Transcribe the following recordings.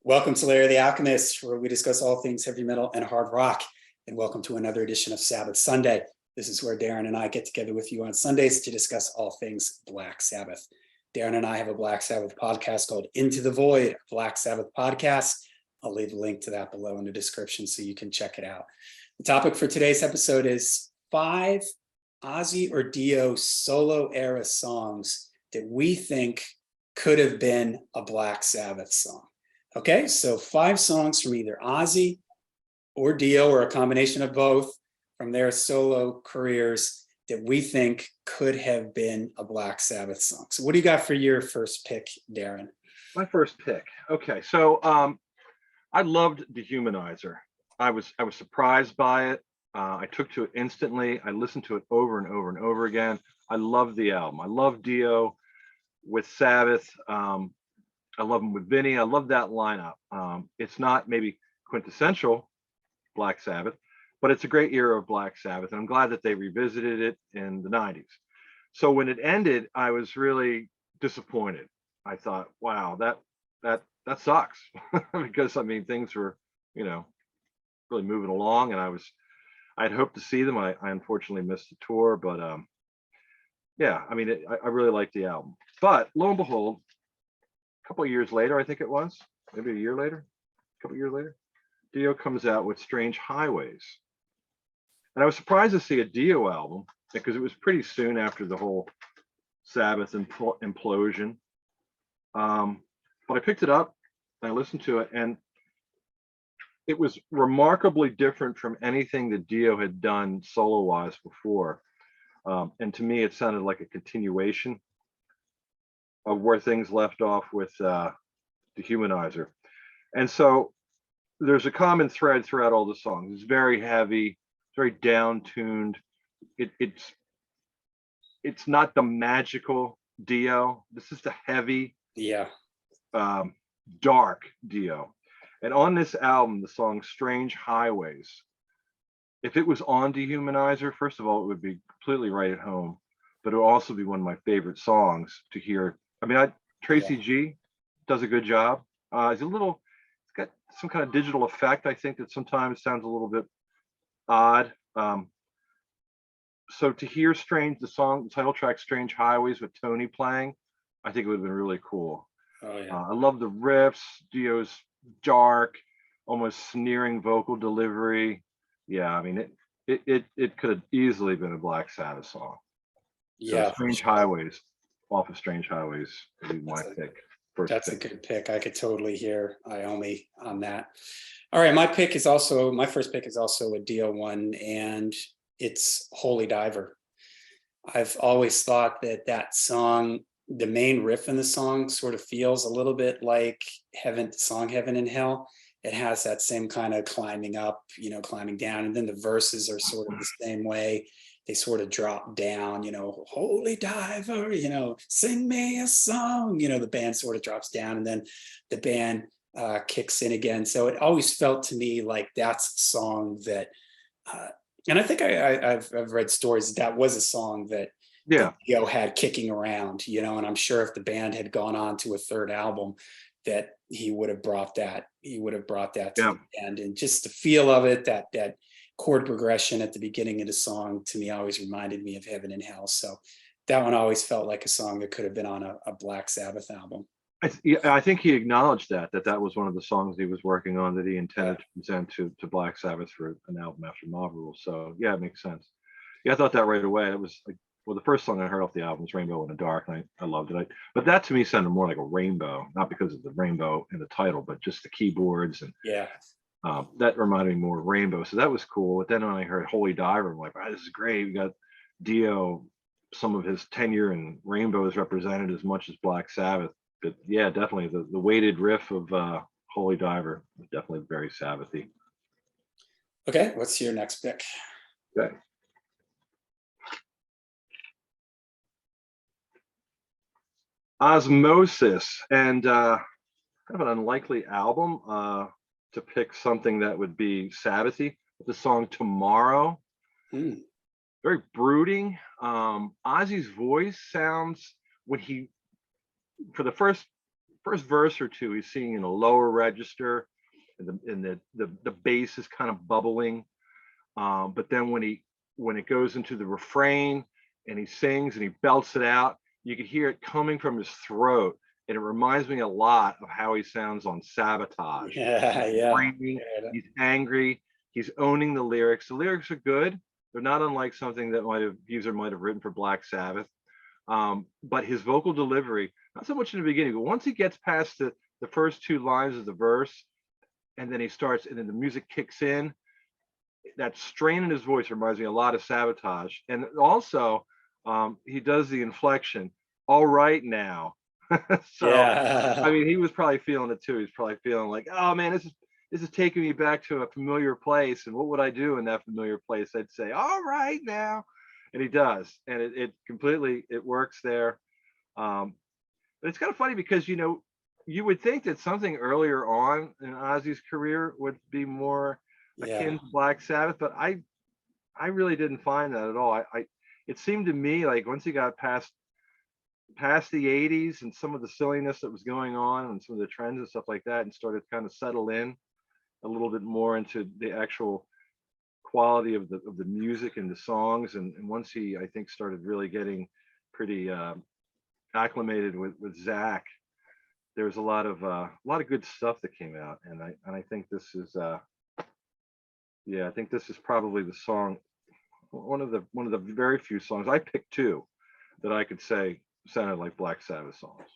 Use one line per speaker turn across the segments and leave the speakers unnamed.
Welcome to Larry the Alchemist, where we discuss all things heavy metal and hard rock. And welcome to another edition of Sabbath Sunday. This is where Darren and I get together with you on Sundays to discuss all things Black Sabbath. Darren and I have a Black Sabbath podcast called Into the Void, Black Sabbath podcast. I'll leave a link to that below in the description so you can check it out. The topic for today's episode is 5 Ozzy or Dio solo era songs that we think could have been a Black Sabbath song. Okay, so 5 songs from either Ozzy or Dio, or a combination of both, from their solo careers that we think could have been a Black Sabbath song. So what do you got for your first pick, Darren?
My first pick. Okay, so I loved Dehumanizer. I was surprised by it. I took to it instantly. I listened to it over and over and over again. I loved the album. I love Dio with Sabbath. I love him with Vinny. I love that lineup. It's not maybe quintessential Black Sabbath, but it's a great era of Black Sabbath. And I'm glad that they revisited it in the 90s. So when it ended, I was really disappointed. I thought, wow, that sucks. Because I mean, things were, really moving along, and I'd hoped to see them. I unfortunately missed the tour, but yeah, I mean, I really liked the album. But lo and behold, couple of years later, I think it was, maybe a year later, a couple of years later, Dio comes out with Strange Highways. And I was surprised to see a Dio album because it was pretty soon after the whole Sabbath implosion. But I picked it up and I listened to it, and it was remarkably different from anything that Dio had done solo-wise before. And to me, it sounded like a continuation of where things left off with Dehumanizer. And so there's a common thread throughout all the songs. It's very heavy, very down-tuned. It's not the magical Dio. This is the heavy, dark Dio. And on this album, the song Strange Highways, if it was on Dehumanizer, first of all, it would be completely right at home, but it would also be one of my favorite songs to hear. I mean, Tracy G does a good job. It's got some kind of digital effect, I think, that sometimes sounds a little bit odd. So to hear the title track Strange Highways with Tony playing, I think it would have been really cool.
Oh, yeah.
I love the riffs, Dio's dark, almost sneering vocal delivery. Yeah, I mean, it could have easily been a Black Sabbath song.
Yeah,
so Strange Highways, off of Strange Highways would be my pick.
That's a good pick. I could totally hear Iommi on that. All right, my first pick is also a Dio one, and it's Holy Diver. I've always thought that song, the main riff in the song, sort of feels a little bit like Heaven and Hell. It has that same kind of climbing up, climbing down, and then the verses are sort of the same way. They sort of drop down, Holy Diver, sing me a song, the band sort of drops down, and then the band kicks in again. So it always felt to me like that's a song that, and I think I've read stories that was a song that Dio had kicking around, and I'm sure if the band had gone on to a third album, that he would have brought that to the end. And just the feel of it, that chord progression at the beginning of the song, to me always reminded me of Heaven and Hell. So that one always felt like a song that could have been on a Black Sabbath album.
I think he acknowledged that was one of the songs he was working on that he intended to present to Black Sabbath for an album after Mob Rule. So yeah, it makes sense. Yeah, I thought that right away. It was like, well, the first song I heard off the album was Rainbow in the Dark, and I loved it. But that to me sounded more like a rainbow, not because of the rainbow in the title, but just the keyboards, and that reminded me more of Rainbow. So that was cool. But then when I heard Holy Diver, I'm like, wow, this is great. We got Dio, some of his tenure in Rainbow is represented as much as Black Sabbath. But yeah, definitely the weighted riff of Holy Diver was definitely very Sabbathy.
Okay, what's your next pick?
Okay. Osmosis, and kind of an unlikely album to pick something that would be Sabbathy. The song Tomorrow, very brooding. Ozzy's voice sounds, when he, for the first first verse or two, he's singing in a lower register, and the bass is kind of bubbling. But then when it goes into the refrain and he sings and he belts it out, you can hear it coming from his throat, and it reminds me a lot of how he sounds on Sabotage.
Yeah,
He's
yeah.
screaming, he's angry, he's owning the lyrics. The lyrics are good. They're not unlike something that User might have written for Black Sabbath. But his vocal delivery, not so much in the beginning, but once he gets past the first two lines of the verse, and then he starts, and then the music kicks in, that strain in his voice reminds me a lot of Sabotage. And also, he does the inflection, all right now. So,
Yeah.
I mean, he was probably feeling it too. He's probably feeling like, oh man, this is taking me back to a familiar place. And what would I do in that familiar place? I'd say, all right now. And he does. And it completely, it works there. But it's kind of funny because, you would think that something earlier on in Ozzy's career would be more
Yeah.
akin to Black Sabbath, but I really didn't find that at all. It seemed to me like once he got past the 80s and some of the silliness that was going on and some of the trends and stuff like that, and started to kind of settle in a little bit more into the actual quality of the music and the songs, and once he, I think, started really getting pretty acclimated with Zach, there's a lot of good stuff that came out, and I think this is yeah, I think this is probably the song, one of the very few songs I picked two that I could say sounded like Black Sabbath songs.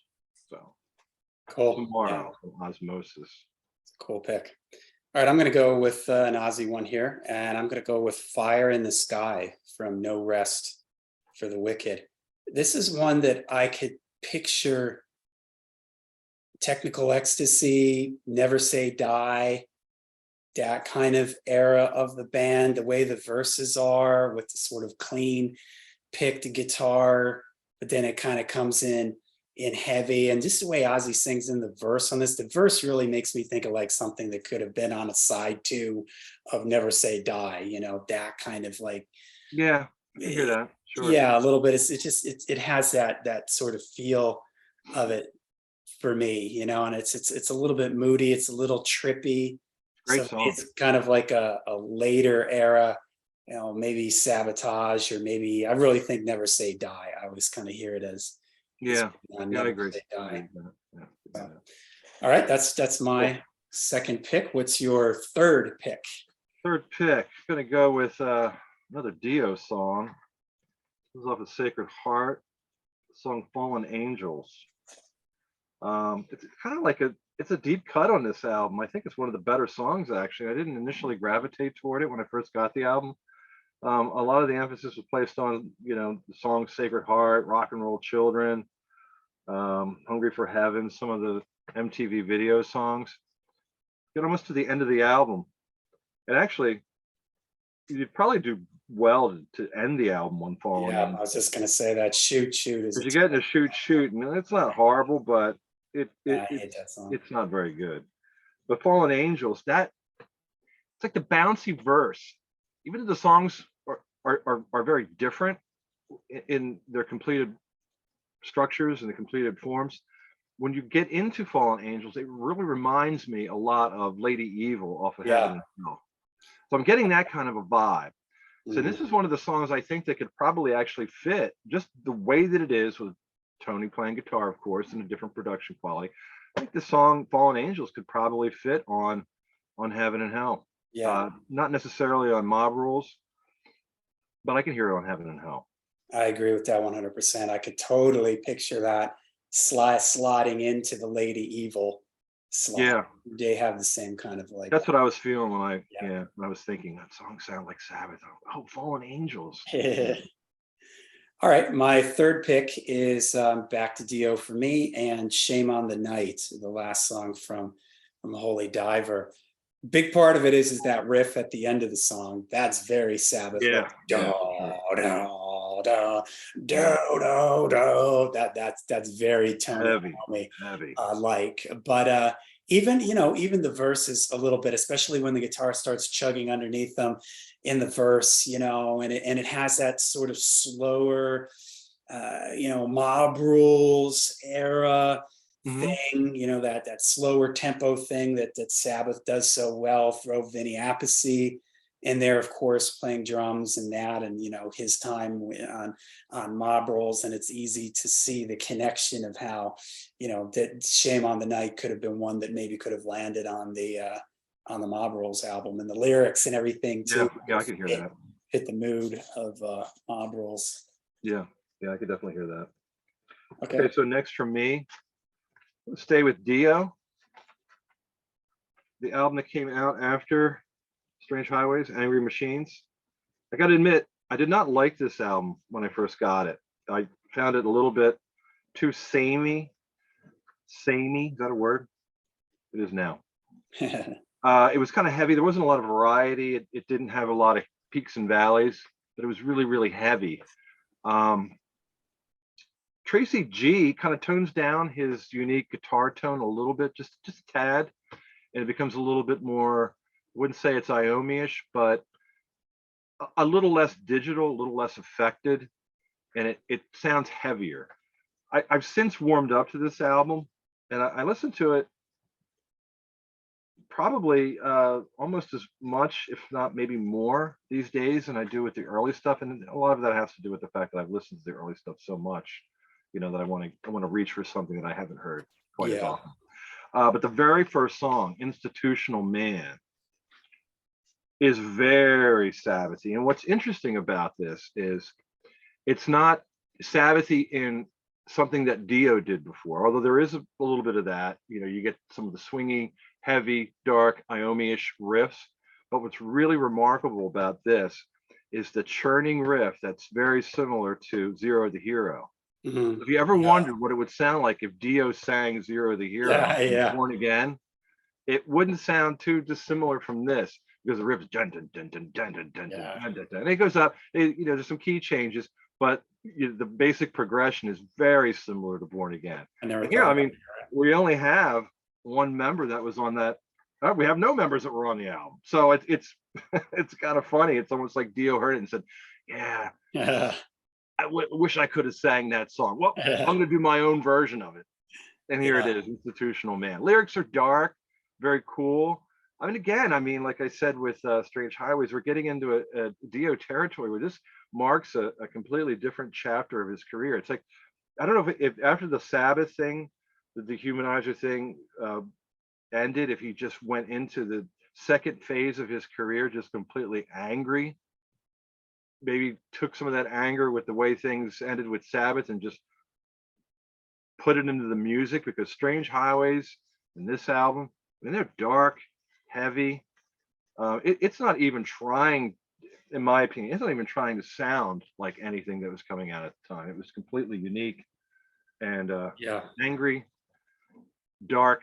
So
Cool. Yeah.
Tomorrow, Osmosis.
Cool pick. All right, I'm going to go with an Ozzy one here, and I'm going to go with Fire in the Sky from No Rest for the Wicked. This is one that I could picture Technical Ecstasy, Never Say Die, that kind of era of the band, the way the verses are with the sort of clean picked guitar, but then it kind of comes in heavy, and just the way Ozzy sings in the verse on this, the verse really makes me think of like something that could have been on a side two of Never Say Die, that kind of like,
Yeah, I can hear that. Sure.
yeah, a little bit. It has that sort of feel of it for me, and it's a little bit moody, it's a little trippy.
Great
So
song.
it's kind of like a later era, maybe Sabotage, or maybe I really think Never Say Die. I always kind of hear it as
Yeah, I
Never
agree.
Say
I agree
Die.
with that. Yeah.
So, all right, that's my second pick. What's your third pick?
Third pick, gonna go with another Dio song. This is off of Sacred Heart, the song Fallen Angels. It's kind of like it's a deep cut on this album. I think it's one of the better songs, actually. I didn't initially gravitate toward it when I first got the album. A lot of the emphasis was placed on, the song Sacred Heart, Rock and Roll Children, Hungry for Heaven, some of the MTV video songs. Get almost to the end of the album, and actually, you'd probably do well to end the album on Fallen
Yeah,
Angels.
I was just gonna say that shoot is.
Because you get into shoot, and it's not horrible, but
I hate that song.
it's not very good. But Fallen Angels, it's like the bouncy verse. Even if the songs are very different in their completed structures and the completed forms, when you get into Fallen Angels, it really reminds me a lot of Lady Evil off of Heaven and Hell. So I'm getting that kind of a vibe. So this is one of the songs I think that could probably actually fit just the way that it is, with Tony playing guitar, of course, and a different production quality. I think the song Fallen Angels could probably fit on Heaven and Hell.
Yeah,
Not necessarily on Mob Rules, but I can hear it on Heaven and Hell.
I agree with that 100%. I could totally picture that sliding into the Lady Evil slot.
Yeah,
They have the same kind of like.
that's what I was feeling when I
Yeah.
when I was thinking that song sounded like Sabbath. Oh, Fallen Angels.
All right, my third pick is back to Dio for me, and Shame on the Night, the last song from Holy Diver. Big part of it is that riff at the end of the song. That's very Sabbath.
Yeah,
Like,
yeah,
that's very Tony.
heavy.
But even the verses a little bit, especially when the guitar starts chugging underneath them in the verse, and it has that sort of slower, Mob Rules era
Mhm.
thing, that slower tempo thing that Sabbath does so well. Throw Vinny Appice in there, of course, playing drums and that, and his time on Mob Rolls, and it's easy to see the connection of how, that Shame on the Night could have been one that maybe could have landed on the Mob Rolls album, and the lyrics and everything
Yeah,
too
yeah, I can hear that.
fit the mood of Mob Rolls.
Yeah, yeah, I could definitely hear that.
Okay.
Okay, so next from me, let's stay with Dio, the album that came out after Strange Highways, Angry Machines. I got to admit, I did not like this album when I first got it. I found it a little bit too samey. Samey, is that a word? It is now. It was kind of heavy. There wasn't a lot of variety. It didn't have a lot of peaks and valleys, but it was really, really heavy. Um, Tracy G kind of tones down his unique guitar tone a little bit, just a tad, and it becomes a little bit more. I wouldn't say it's Iommi-ish, but a little less digital, a little less affected, and it sounds heavier. I've since warmed up to this album, and I listened to it probably almost as much, if not maybe more, these days than I do with the early stuff, and a lot of that has to do with the fact that I've listened to the early stuff so much, that I want to reach for something that I haven't heard quite as
Yeah.
often. But the very first song, "Institutional Man," is very Sabbathy, and what's interesting about this is it's not Sabbathy in something that Dio did before, although there is a little bit of that. You get some of the swingy, heavy, dark, Iommi-ish riffs. But what's really remarkable about this is the churning riff that's very similar to Zero the Hero.
Mhm.
If you ever
Yeah.
wondered what it would sound like if Dio sang Zero the Hero
Yeah.
in
Yeah.
Born Again, it wouldn't sound too dissimilar from this, because the riff is dun dun dun dun dun dun dun dun
Yeah.
dun dun, dun. And it goes up. There's some key changes, but the basic progression is very similar to Born Again.
I never
And here,
thought
I
about
mean, we only have one member that was on that. We have no members that were on the album, so it's it's kind of funny. It's almost like Dio heard it and said, "Yeah,
that.
I wish I could have sang that song. Well,
Yeah.
I'm going to do my own version of it." And here it
Yeah.
is, "Institutional Man." Lyrics are dark, very cool. I mean, again, like I said with Strange Highways, we're getting into a Dio territory where this marks a completely different chapter of his career. It's like, I don't know if after the Sabbath thing, the Dehumanizer thing ended, if he just went into the second phase of his career just completely angry, maybe took some of that anger with the way things ended with Sabbath and just put it into the music, because Strange Highways in this album, I mean, they're dark, heavy. It's not even trying, in my opinion, it's not even trying to sound like anything that was coming out at the time. It was completely unique and
Yeah.
angry, dark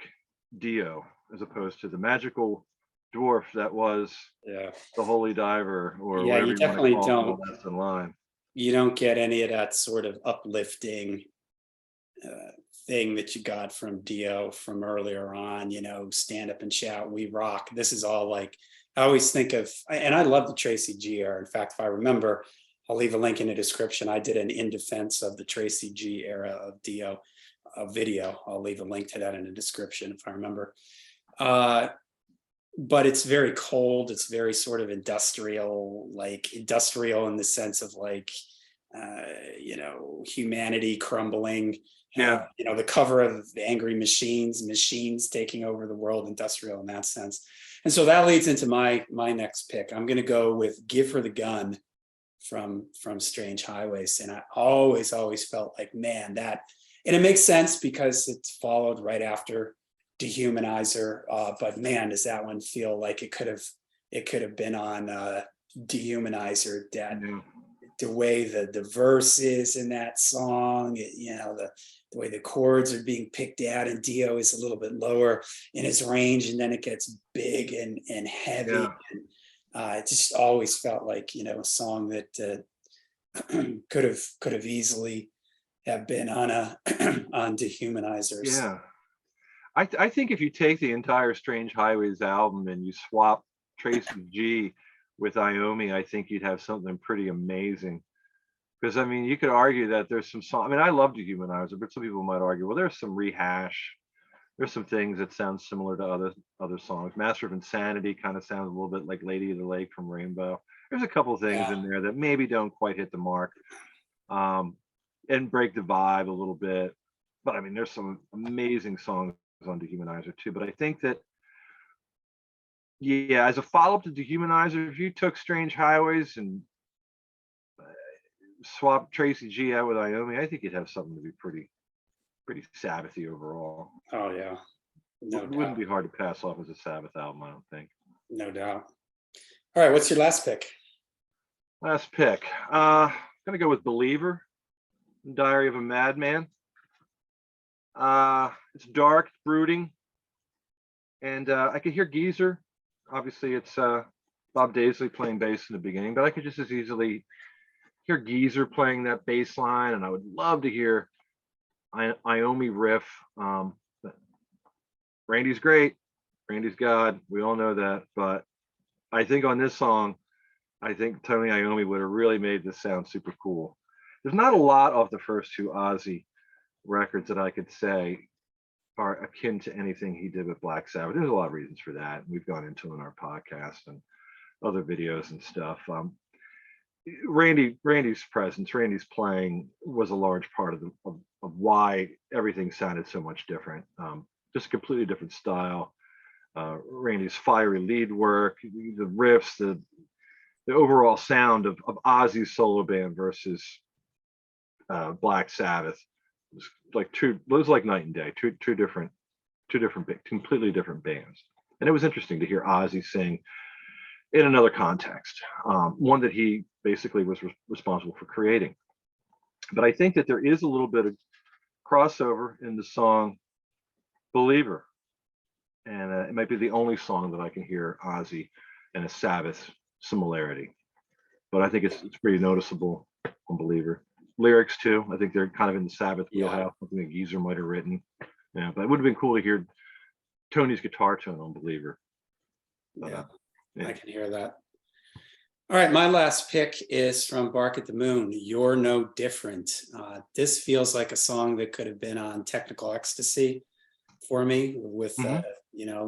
Dio, as opposed to the magical dwarf that was
Yeah.
the Holy Diver, or
Yeah.
whatever
You
you want to
definitely
call it, all
don't.
that's in line.
You don't get any of that sort of uplifting uh, thing that you got from Dio from earlier on. Stand up and shout, "We rock." This is all like, I always think of, and I love the Tracy G era. In fact, if I remember, I'll leave a link in the description. I did an in defense of the Tracy G era of Dio video. I'll leave a link to that in the description if I remember. Uh, but it's very cold. It's very sort of industrial, like industrial in the sense of like, humanity crumbling.
Yeah.
The cover of the Angry Machines taking over the world, industrial in that sense. And so that leads into my next pick. I'm going to go with "Give Her the Gun" from Strange Highways, and I always felt like, man, and it makes sense because it's followed right after Dehumanizer. But man, does that one feel like it could have been on Dehumanizer? That
Yeah.
the way the verse is in that song, the way the chords are being picked out, and Dio is a little bit lower in his range, and then it gets big and heavy.
Yeah.
And, it just always felt like a song that could have easily have been on a on Dehumanizers.
Yeah. I think if you take the entire Strange Highways album and you swap Tracy G with Iommi, I think you'd have something pretty amazing. Because I mean, you could argue that there's some song. I mean, I love Dehumanizer, but some people might argue, well, there's some rehash. There's some things that sound similar to other songs. Master of Insanity kind of sounds a little bit like Lady of the Lake from Rainbow. There's a couple of things
Yeah.
in there that maybe don't quite hit the mark, and break the vibe a little bit. But I mean, there's some amazing songs on Dehumanizer too. But I think that, yeah, as a follow-up to Dehumanizer, if you took Strange Highways and swap Tracy G out with Iommi, I think you'd have something to be pretty Sabbathy overall.
Oh yeah. No
Wouldn't
doubt.
be hard to pass off as a Sabbath album, I don't think.
No doubt. All right. What's your last pick?
Last pick. Gonna go with Believer, Diary of a Madman. It's dark, brooding, and I could hear Geezer. Obviously, it's Bob Daisley playing bass in the beginning, but I could just as easily hear Geezer playing that bass line, and I would love to hear Iommi riff. But Randy's great. Randy's God. We all know that. But I think on this song, I think Tony Iommi would have really made this sound super cool. There's not a lot of the first two Ozzy records that I could say are akin to anything he did with Black Sabbath. There's a lot of reasons for that. We've gone into in our podcast and other videos and stuff. Randy's presence, Randy's playing was a large part of why everything sounded so much different. Just a completely different style. Randy's fiery lead work, the riffs, the overall sound of Ozzy's solo band versus Black Sabbath was like night and day. Two different, completely different bands. And it was interesting to hear Ozzy sing in another context, one that he basically was responsible for creating. But I think that there is a little bit of crossover in the song Believer. And it might be the only song that I can hear Ozzy and a Sabbath similarity. But I think it's pretty noticeable on Believer. Lyrics too, I think they're kind of in the Sabbath wheelhouse, something that Geezer might have written. Yeah, but it would have been cool to hear Tony's guitar tone on Believer. But,
Yeah, I can hear that. All right, my last pick is from Bark at the Moon, You're No Different. This feels like a song that could have been on Technical Ecstasy for me with, the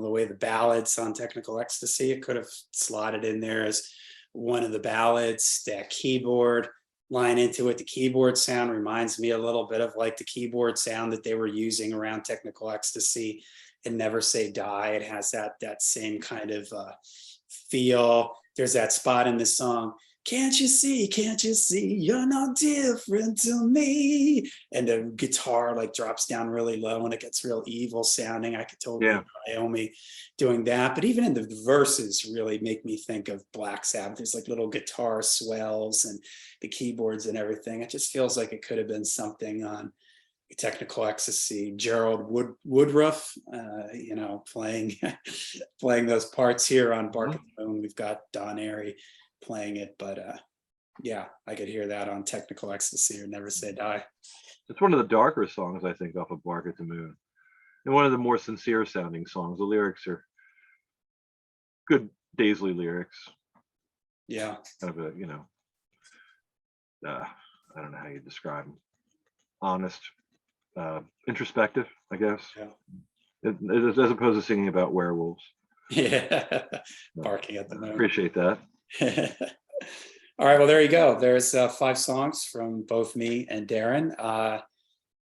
way the ballads on Technical Ecstasy, it could have slotted in there as one of the ballads. That keyboard line into it, the keyboard sound reminds me a little bit of like the keyboard sound that they were using around Technical Ecstasy and Never Say Die. It has that same kind of feel. There's that spot in the song, can't you see, you're no different to me, and the guitar like drops down really low and it gets real evil sounding. I could totally hear Iommi doing that, but even in the verses really make me think of Black Sabbath. There's like little guitar swells and the keyboards and everything. It just feels like it could have been something on Technical Ecstasy. Gerald Woodruff, playing playing those parts here on Bark at the Moon. We've got Don Airy playing it, but I could hear that on Technical Ecstasy or Never Say Die.
It's one of the darker songs, I think, off of Bark at the Moon, and one of the more sincere sounding songs. The lyrics are good Daisley lyrics.
Yeah,
kind of I don't know how you describe them. Honest, introspective, I guess.
Yeah.
As opposed to singing about werewolves.
Yeah, Barking at the Moon.
Appreciate that.
All right, well, there you go. There's 5 songs from both me and Darren.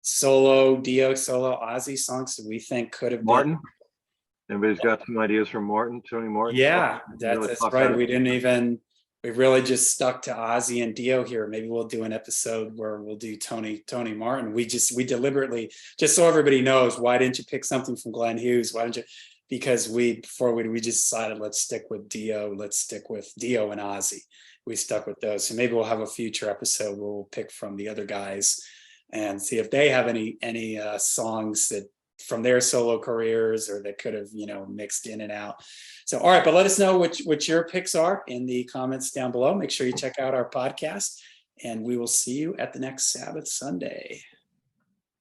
Solo Dio, solo Ozzy songs that we think could have
Martin.
been.
Everybody's got some ideas from Martin, Tony Martin.
Yeah, that's right. We really just stuck to Ozzy and Dio here. Maybe we'll do an episode where we'll do Tony Martin. We deliberately, just so everybody knows, why didn't you pick something from Glenn Hughes? Why didn't you? Because we just decided, let's stick with Dio. Let's stick with Dio and Ozzy. We stuck with those. So maybe we'll have a future episode where we'll pick from the other guys and see if they have any songs that from their solo careers or that could have, mixed in and out. So, all right, but let us know what your picks are in the comments down below. Make sure you check out our podcast, and we will see you at the next Sabbath Sunday.